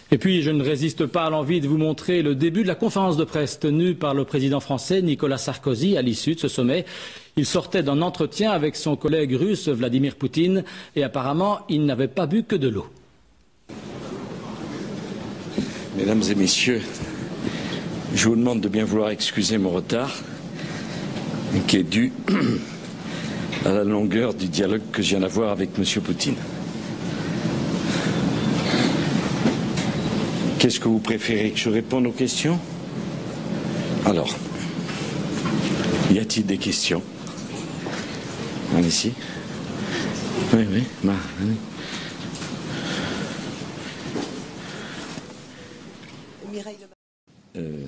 Et puis, je ne résiste pas à l'envie de vous montrer le début de la conférence de presse tenue par le président français Nicolas Sarkozy à l'issue de ce sommet. Il sortait d'un entretien avec son collègue russe Vladimir Poutine et apparemment, il n'avait pas bu que de l'eau. Mesdames et messieurs, je vous demande de bien vouloir excuser mon retard, qui est dû à la longueur du dialogue que je viens d'avoir avec M. Poutine. Qu'est-ce que vous préférez, que je réponde aux questions? Alors, y a-t-il des questions? Allez-y. Oui, allez.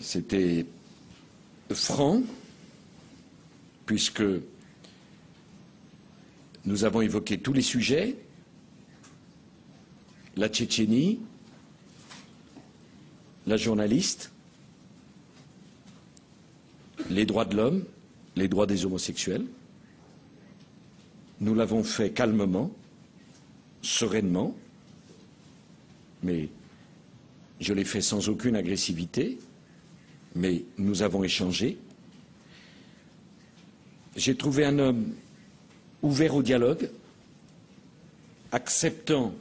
C'était franc, puisque nous avons évoqué tous les sujets, la Tchétchénie, la journaliste, les droits de l'homme, les droits des homosexuels. Nous l'avons fait calmement, sereinement, mais je l'ai fait sans aucune agressivité, mais nous avons échangé. J'ai trouvé un homme ouvert au dialogue, acceptant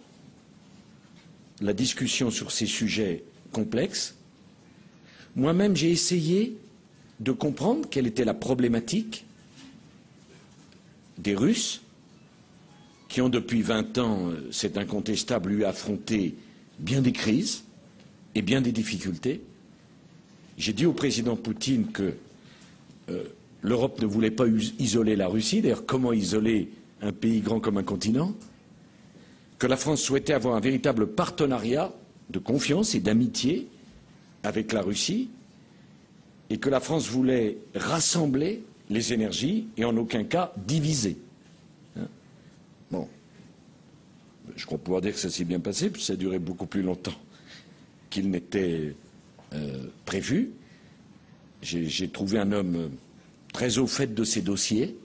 la discussion sur ces sujets complexes. Moi-même, j'ai essayé de comprendre quelle était la problématique des Russes, qui ont depuis 20 ans, c'est incontestable, eu affronté bien des crises et bien des difficultés. J'ai dit au président Poutine que l'Europe ne voulait pas isoler la Russie, d'ailleurs comment isoler un pays grand comme un continent, que la France souhaitait avoir un véritable partenariat de confiance et d'amitié avec la Russie, et que la France voulait rassembler les énergies et en aucun cas diviser. Bon, je crois pouvoir dire que ça s'est bien passé, puis ça a duré beaucoup plus longtemps qu'il n'était prévu. J'ai trouvé un homme très au fait de ses dossiers,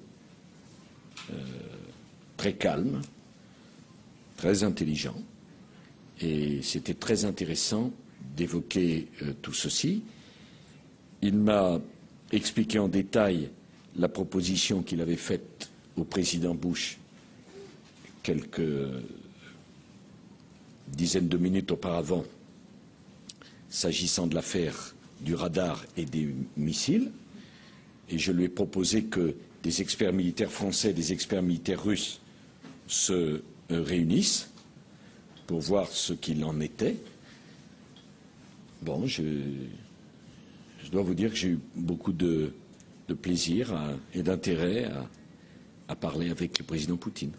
très calme, très intelligent, et c'était très intéressant d'évoquer tout ceci. Il m'a expliqué en détail la proposition qu'il avait faite au président Bush quelques dizaines de minutes auparavant, s'agissant de l'affaire du radar et des missiles, et je lui ai proposé que des experts militaires français, des experts militaires russes se réunissent pour voir ce qu'il en était. Bon, je dois vous dire que j'ai eu beaucoup de plaisir et d'intérêt à parler avec le président Poutine.